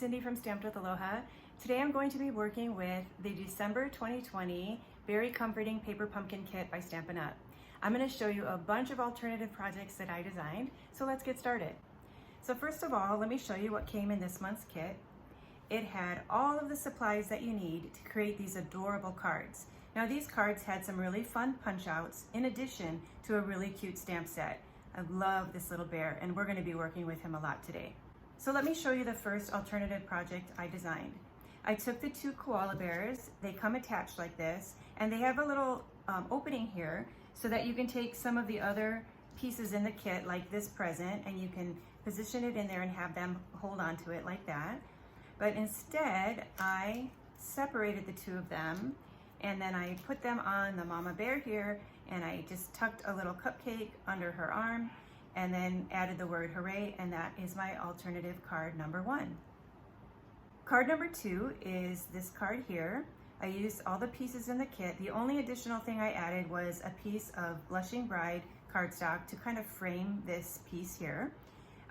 Cindy from Stamped with Aloha. Today I'm going to be working with the December 2020 Beary Comforting Paper Pumpkin Kit by Stampin' Up. I'm going to show you a bunch of alternative projects that I designed, so let's get started. So first of all, let me show you what came in this month's kit. It had all of the supplies that you need to create these adorable cards. Now these cards had some really fun punch outs in addition to a really cute stamp set. I love this little bear and we're going to be working with him a lot today. So let me show you the first alternative project I designed. I took the two koala bears, they come attached like this, and they have a little opening here so that you can take some of the other pieces in the kit like this present and you can position it in there and have them hold on to it like that. But instead, I separated the two of them and then I put them on the mama bear here and I just tucked a little cupcake under her arm and then added the word hooray, and that is my alternative card number 1. Card number 2 is this card here. I used all the pieces in the kit. The only additional thing I added was a piece of Blushing Bride cardstock to kind of frame this piece here.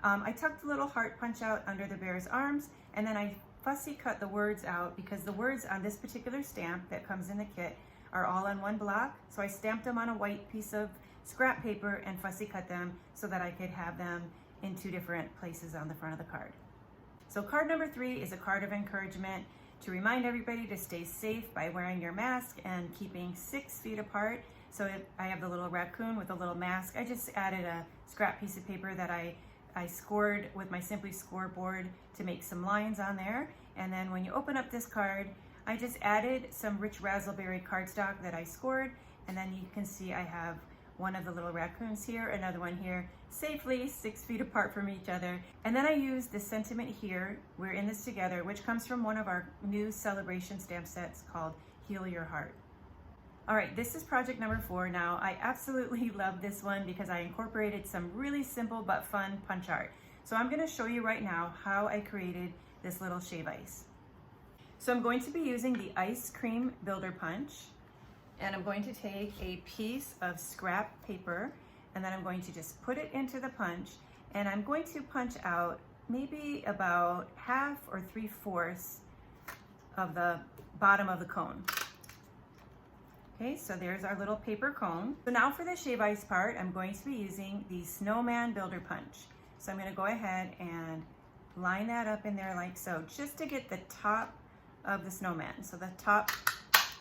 I tucked a little heart punch out under the bear's arms, and then I fussy cut the words out because the words on this particular stamp that comes in the kit are all on one block. So I stamped them on a white piece of scrap paper and fussy cut them so that I could have them in 2 different places on the front of the card. So card number 3 is a card of encouragement to remind everybody to stay safe by wearing your mask and keeping 6 feet apart. So I have the little raccoon with a little mask. I just added a scrap piece of paper that I scored with my Simply scoreboard to make some lines on there. And then when you open up this card, I just added some rich raspberry cardstock that I scored. And then you can see I have one of the little raccoons here, another one here, safely 6 feet apart from each other. And then I used the sentiment here, we're in this together, which comes from one of our new celebration stamp sets called Heal Your Heart. All right, this is project number 4 now. I absolutely love this one because I incorporated some really simple but fun punch art. So I'm gonna show you right now how I created this little shave ice. So I'm going to be using the ice cream builder punch, and I'm going to take a piece of scrap paper and then I'm going to just put it into the punch, and I'm going to punch out maybe about 1/2 or 3/4 of the bottom of the cone. Okay, so there's our little paper cone. So now for the shave ice part, I'm going to be using the snowman builder punch. So I'm going to go ahead and line that up in there like so, just to get the top of the snowman. So the top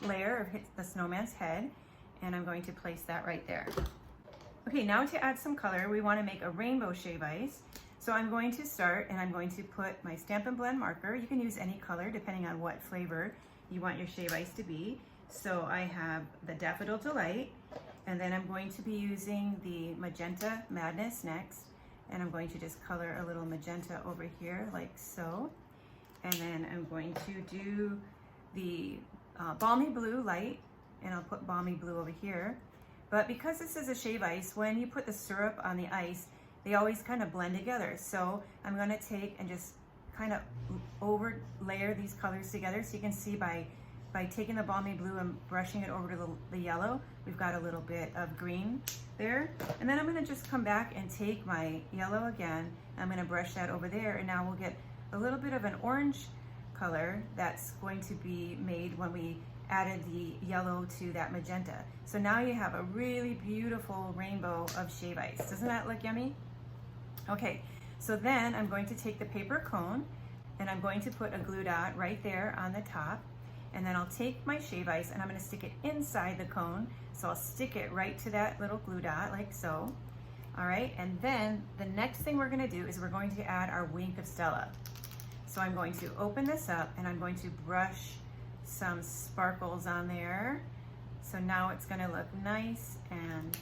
layer of the snowman's head, and I'm going to place that right there. Okay, now to add some color, we want to make a rainbow shave ice. So I'm going to start and I'm going to put my Stampin' Blend marker. You can use any color depending on what flavor you want your shave ice to be. So I have the Daffodil Delight, and then I'm going to be using the Magenta Madness next, and I'm going to just color a little magenta over here like so. And then I'm going to do the Balmy Blue light, and I'll put Balmy Blue over here. But because this is a shave ice, when you put the syrup on the ice, they always kind of blend together. So I'm gonna take and just kind of over layer these colors together. So you can see by taking the Balmy Blue and brushing it over to the yellow, we've got a little bit of green there. And then I'm gonna just come back and take my yellow again. I'm gonna brush that over there, and now we'll get a little bit of an orange color that's going to be made when we added the yellow to that magenta. So now you have a really beautiful rainbow of shave ice. Doesn't that look yummy? Okay, so then I'm going to take the paper cone and I'm going to put a glue dot right there on the top, and then I'll take my shave ice and I'm going to stick it inside the cone. So I'll stick it right to that little glue dot like so. All right, and then the next thing we're going to do is we're going to add our Wink of Stella. So I'm going to open this up and I'm going to brush some sparkles on there. So now it's going to look nice and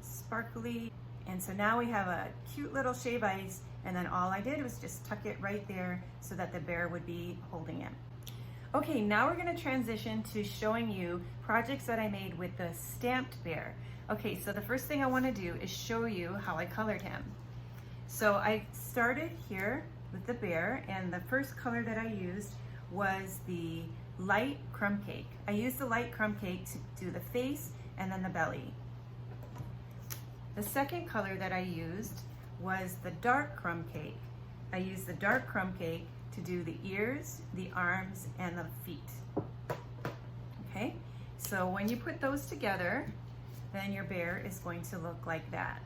sparkly. And so now we have a cute little shave ice, and then all I did was just tuck it right there so that the bear would be holding it. Okay, now we're going to transition to showing you projects that I made with the stamped bear. Okay, so the first thing I want to do is show you how I colored him. So I started here with the bear, and the first color that I used was the light crumb cake. I used the light crumb cake to do the face and then the belly. The second color that I used was the dark crumb cake. I used the dark crumb cake to do the ears, the arms, and the feet. Okay, so when you put those together, then your bear is going to look like that.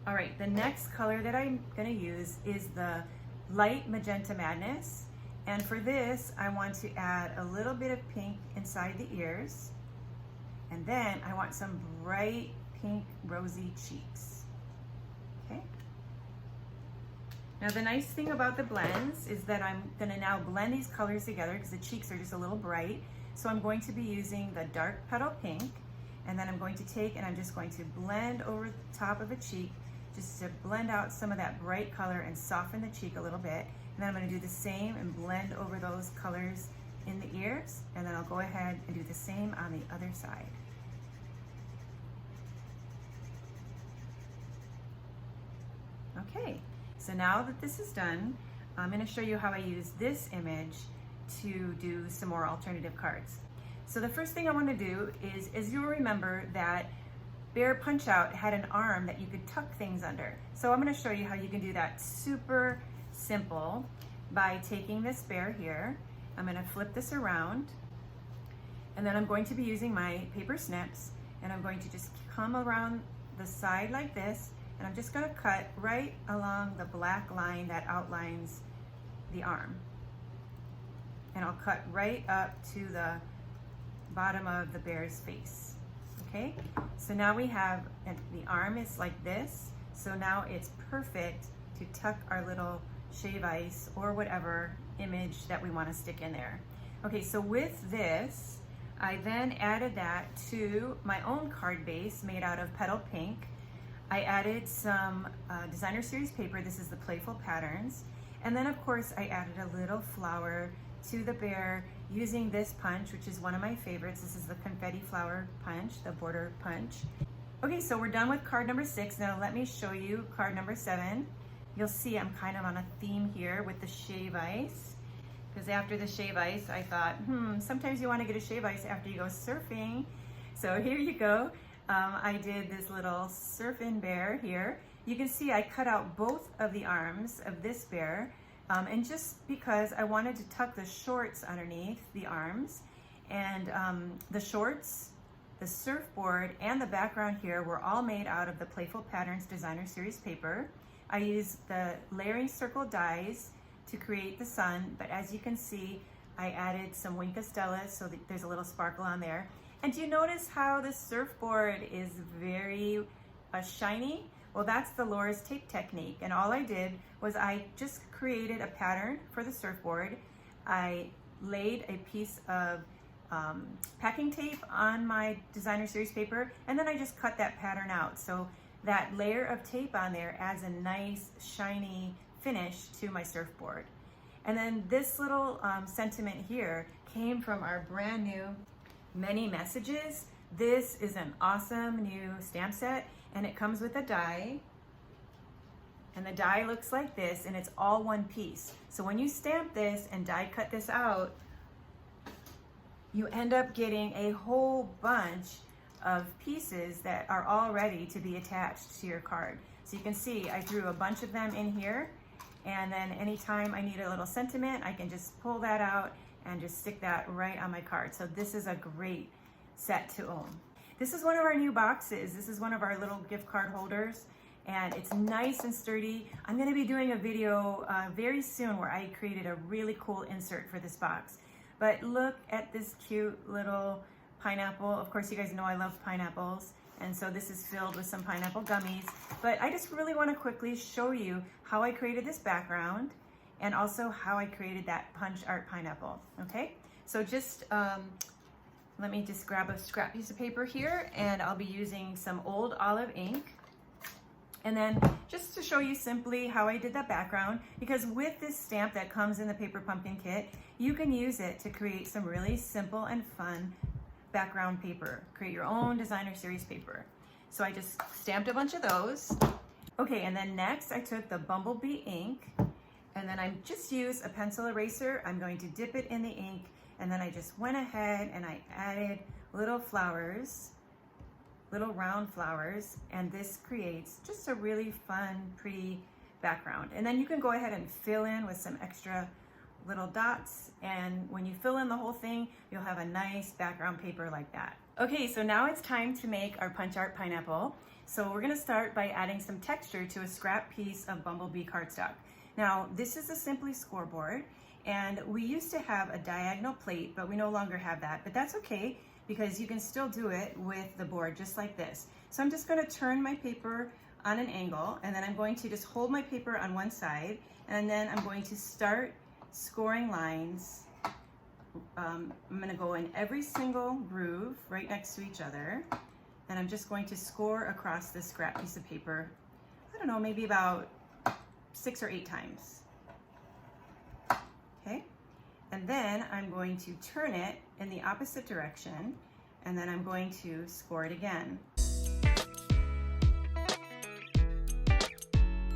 All right, the next color that I'm gonna use is the light magenta madness. And for this, I want to add a little bit of pink inside the ears. And then I want some bright pink rosy cheeks. Okay. Now the nice thing about the blends is that I'm gonna now blend these colors together because the cheeks are just a little bright. So I'm going to be using the dark petal pink, and then I'm going to take and I'm just going to blend over the top of a cheek just to blend out some of that bright color and soften the cheek a little bit. And then I'm gonna do the same and blend over those colors in the ears, and then I'll go ahead and do the same on the other side. Okay, so now that this is done, I'm gonna show you how I use this image to do some more alternative cards. So the first thing I wanna do is, as you'll remember, that Bear Punch Out had an arm that you could tuck things under. So I'm gonna show you how you can do that super simple by taking this bear here. I'm gonna flip this around, and then I'm going to be using my paper snips, and I'm going to just come around the side like this, and I'm just gonna cut right along the black line that outlines the arm. And I'll cut right up to the bottom of the bear's face. Okay, so now we have, and the arm is like this, so now it's perfect to tuck our little shave ice or whatever image that we want to stick in there. Okay, so with this, I then added that to my own card base made out of petal pink. I added some designer series paper. This is the Playful Patterns. And then of course I added a little flower to the bear using this punch, which is one of my favorites. This is the confetti flower punch, the border punch. Okay, so we're done with card number 6. Now let me show you card number 7. You'll see I'm kind of on a theme here with the shave ice, because after the shave ice, I thought, sometimes you want to get a shave ice after you go surfing. So here you go. I did this little surfing bear here. You can see I cut out both of the arms of this bear, and just because I wanted to tuck the shorts underneath the arms, and the shorts, the surfboard, and the background here were all made out of the Playful Patterns designer series paper. I used the layering circle dies to create the sun, but as you can see, I added some Wink of Stellas so that there's a little sparkle on there. And do you notice how the surfboard is very shiny? Well, that's the Laura's tape technique. And all I did was I just created a pattern for the surfboard. I laid a piece of packing tape on my designer series paper, and then I just cut that pattern out. So that layer of tape on there adds a nice shiny finish to my surfboard. And then this little sentiment here came from our brand new Many Messages. This is an awesome new stamp set, and it comes with a die. And the die looks like this, and it's all one piece. So when you stamp this and die cut this out, you end up getting a whole bunch of pieces that are all ready to be attached to your card. So you can see I threw a bunch of them in here, and then anytime I need a little sentiment, I can just pull that out and just stick that right on my card. So this is a great set to own. This is one of our new boxes. This is one of our little gift card holders, and it's nice and sturdy. I'm gonna be doing a video very soon where I created a really cool insert for this box. But look at this cute little pineapple. Of course, you guys know I love pineapples, and so this is filled with some pineapple gummies. But I just really wanna quickly show you how I created this background, and also how I created that punch art pineapple, okay? So just, let me just grab a scrap piece of paper here, and I'll be using some old olive ink. And then just to show you simply how I did that background, because with this stamp that comes in the paper pumpkin kit, you can use it to create some really simple and fun background paper. Create your own designer series paper. So I just stamped a bunch of those. Okay, and then next I took the Bumblebee ink, and then I just used a pencil eraser. I'm going to dip it in the ink, and then I just went ahead and I added little flowers, little round flowers, and this creates just a really fun, pretty background. And then you can go ahead and fill in with some extra little dots, and when you fill in the whole thing, you'll have a nice background paper like that. Okay, so now it's time to make our punch art pineapple. So we're gonna start by adding some texture to a scrap piece of bumblebee cardstock. Now, this is a Simply scoreboard, and we used to have a diagonal plate, but we no longer have that, but that's okay because you can still do it with the board just like this. So I'm just gonna turn my paper on an angle, and then I'm going to just hold my paper on one side, and then I'm going to start scoring lines. I'm gonna go in every single groove right next to each other, and I'm just going to score across this scrap piece of paper, I don't know, maybe about 6 or 8 times. Okay, and then I'm going to turn it in the opposite direction, and then I'm going to score it again.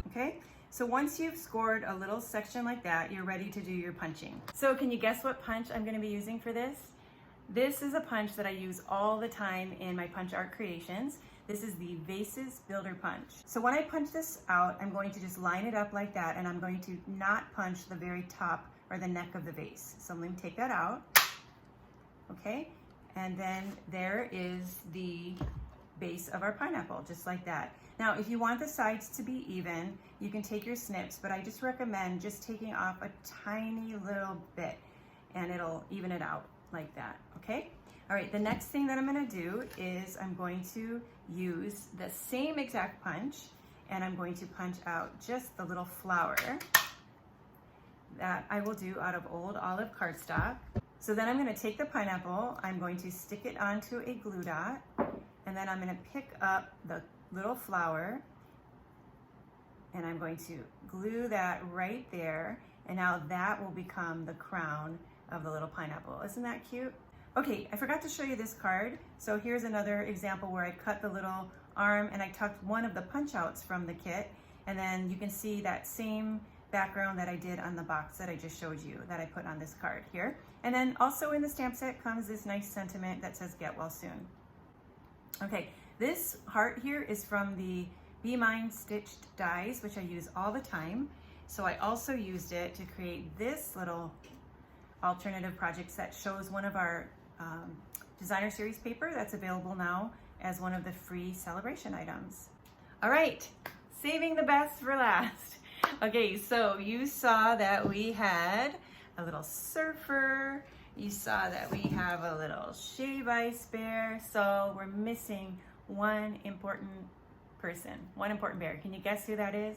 Okay, so once you've scored a little section like that, you're ready to do your punching. So can you guess what punch I'm going to be using for this? This is a punch that I use all the time in my punch art creations. This is the Vases Builder Punch. So when I punch this out, I'm going to just line it up like that, and I'm going to not punch the very top or the neck of the vase. So I'm going to take that out. Okay, and then there is the base of our pineapple, just like that. Now, if you want the sides to be even, you can take your snips, but I just recommend just taking off a tiny little bit, and it'll even it out like that, okay? All right, the next thing that I'm gonna do is I'm going to use the same exact punch, and I'm going to punch out just the little flower that I will do out of old olive cardstock. So then I'm gonna take the pineapple, I'm going to stick it onto a glue dot, and then I'm gonna pick up the little flower, and I'm going to glue that right there, and now that will become the crown of the little pineapple. Isn't that cute? Okay, I forgot to show you this card. So here's another example where I cut the little arm and I tucked one of the punch outs from the kit, and then you can see that same background that I did on the box that I just showed you that I put on this card here. And then also in the stamp set comes this nice sentiment that says get well soon. Okay, this heart here is from the Be Mine stitched dies, which I use all the time. So I also used it to create this little alternative projects that shows one of our designer series paper that's available now as one of the free celebration items. All right, saving the best for last. Okay, so you saw that we had a little surfer, you saw that we have a little shave ice bear, so we're missing one important person, one important bear. Can you guess who that is?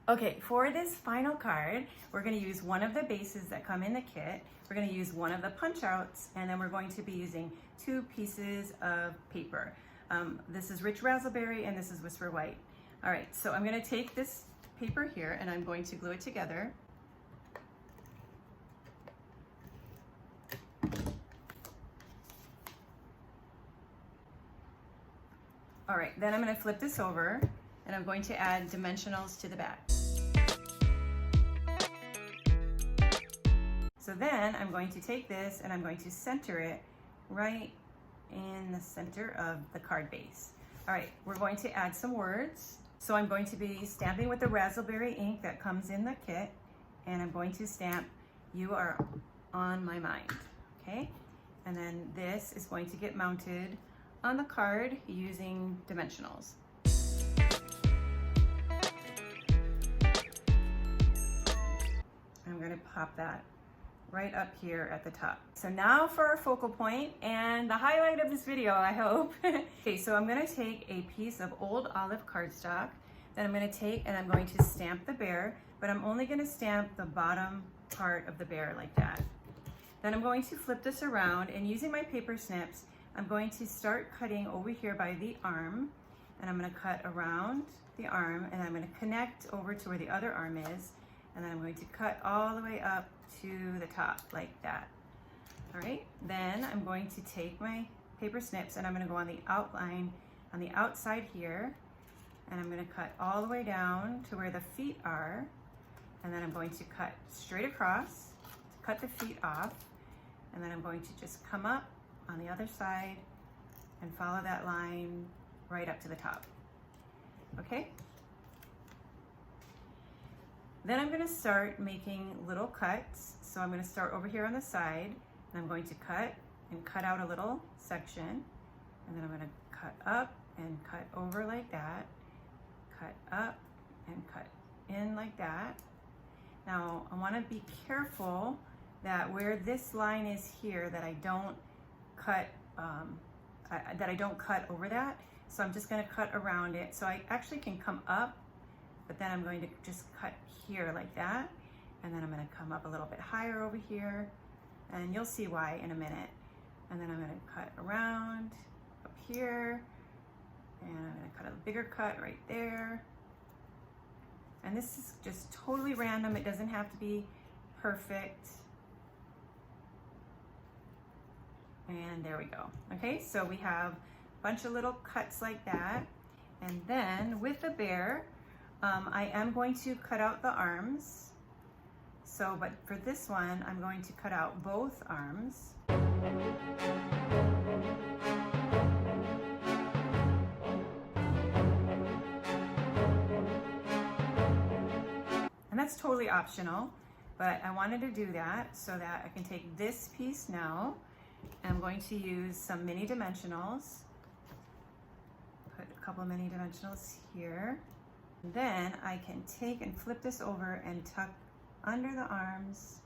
Okay, for this final card, we're going to use one of the bases that come in the kit. We're going to use one of the punch outs, and then we're going to be using 2 pieces of paper. This is Rich Razzleberry and this is Whisper White. All right, so I'm going to take this paper here and I'm going to glue it together. All right, then I'm going to flip this over and I'm going to add dimensionals to the back. So then I'm going to take this and I'm going to center it right in the center of the card base. All right, we're going to add some words. So I'm going to be stamping with the Razzleberry ink that comes in the kit, and I'm going to stamp "You Are on My Mind," okay? And then this is going to get mounted on the card using dimensionals. I'm going to pop that right up here at the top. So now for our focal point and the highlight of this video, I hope. Okay, so I'm going to take a piece of old olive cardstock that I'm going to take and I'm going to stamp the bear, but I'm only going to stamp the bottom part of the bear like that. Then I'm going to flip this around, and using my paper snips, I'm going to start cutting over here by the arm, and I'm going to cut around the arm, and I'm going to connect over to where the other arm is, and then I'm going to cut all the way up to the top like that. All right, then I'm going to take my paper snips and I'm going to go on the outline on the outside here, and I'm going to cut all the way down to where the feet are, and then I'm going to cut straight across to cut the feet off, and then I'm going to just come up on the other side and follow that line right up to the top. Okay? Then I'm going to start making little cuts. So I'm going to start over here on the side, and I'm going to cut out a little section, and then I'm going to cut up and cut over like that, cut up and cut in like that. Now I want to be careful that where this line is here, that I don't cut over that. So I'm just going to cut around it. So I actually can come up, but then I'm going to just cut here like that. And then I'm going to come up a little bit higher over here, and you'll see why in a minute. And then I'm going to cut around up here, and I'm going to cut a bigger cut right there. And this is just totally random. It doesn't have to be perfect. And there we go. Okay, so we have a bunch of little cuts like that. And then with the bear, I am going to cut out the arms. So, but for this one, I'm going to cut out both arms. And that's totally optional, but I wanted to do that so that I can take this piece now, and I'm going to use some mini dimensionals. Put a couple of mini dimensionals here. And then I can take and flip this over and tuck under the arms.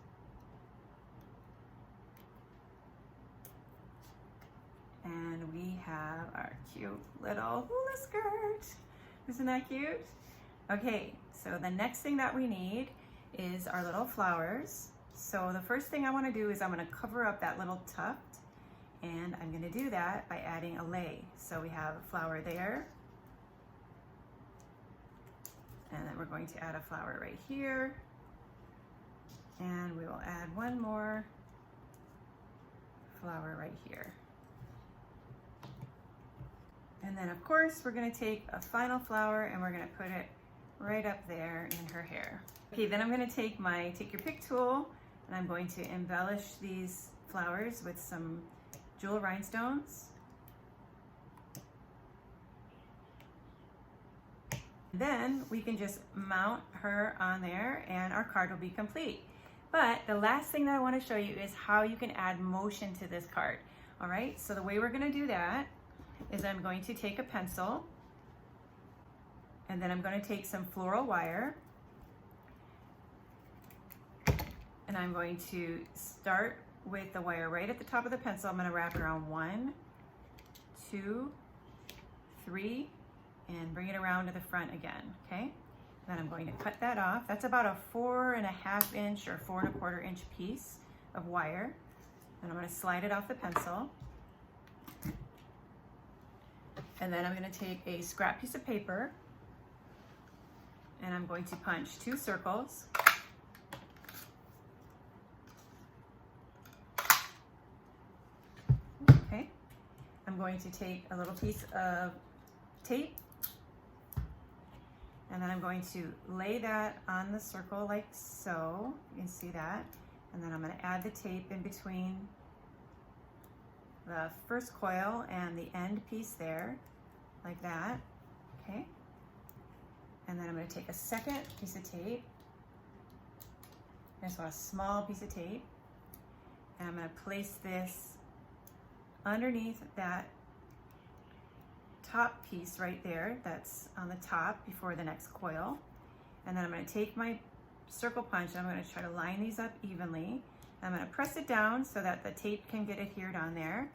And we have our cute little hula skirt. Isn't that cute? Okay, so the next thing that we need is our little flowers. So the first thing I want to do is I'm going to cover up that little tuft, and I'm going to do that by adding a lei. So we have a flower there, and then we're going to add a flower right here. And we will add one more flower right here. And then of course we're going to take a final flower and we're going to put it right up there in her hair. Okay, then I'm going to take my Take Your Pick tool, and I'm going to embellish these flowers with some jewel rhinestones. Then we can just mount her on there and our card will be complete. But the last thing that I want to show you is how you can add motion to this card. All right, so the way we're going to do that is I'm going to take a pencil, and then I'm going to take some floral wire, and I'm going to start with the wire right at the top of the pencil. I'm going to wrap it around 1, 2, 3, and bring it around to the front again, okay? Then I'm going to cut that off. That's about a 4.5 inch or 4.25 inch piece of wire. And I'm going to slide it off the pencil. And then I'm going to take a scrap piece of paper, and I'm going to punch 2 circles. Okay. I'm going to take a little piece of tape, and then I'm going to lay that on the circle like so. You can see that. And then I'm going to add the tape in between the first coil and the end piece there, like that. Okay. And then I'm going to take a second piece of tape. I just want a small piece of tape. And I'm going to place this underneath that top piece right there that's on the top before the next coil. And then I'm going to take my circle punch and I'm going to try to line these up evenly. I'm going to press it down so that the tape can get adhered on there.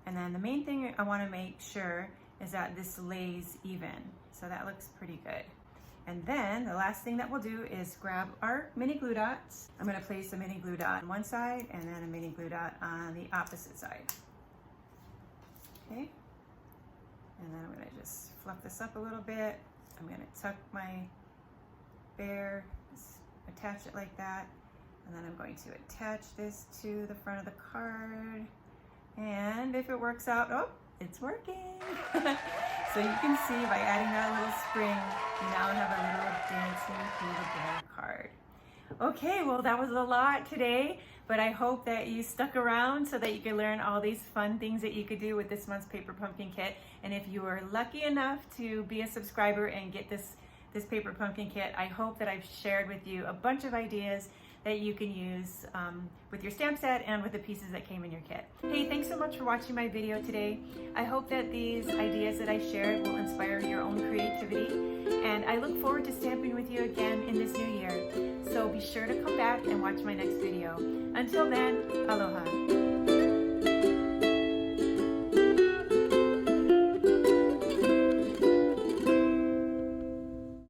And then the main thing I want to make sure is that this lays even. So that looks pretty good. And then the last thing that we'll do is grab our mini glue dots. I'm going to place a mini glue dot on one side and then a mini glue dot on the opposite side. Okay. And then I'm going to just fluff this up a little bit. I'm going to tuck my bear, attach it like that. And then I'm going to attach this to the front of the card. And if it works out, oh, it's working. So you can see by adding that little spring, you now have a little dancing Hula bear card. Okay, well that was a lot today, but I hope that you stuck around so that you could learn all these fun things that you could do with this month's Paper Pumpkin Kit. And if you are lucky enough to be a subscriber and get this this paper pumpkin kit. I hope that I've shared with you a bunch of ideas that you can use with your stamp set and with the pieces that came in your kit. Hey, thanks so much for watching my video today. I hope that these ideas that I shared will inspire your own creativity, and I look forward to stamping with you again in this new year. So be sure to come back and watch my next video. Until then, aloha.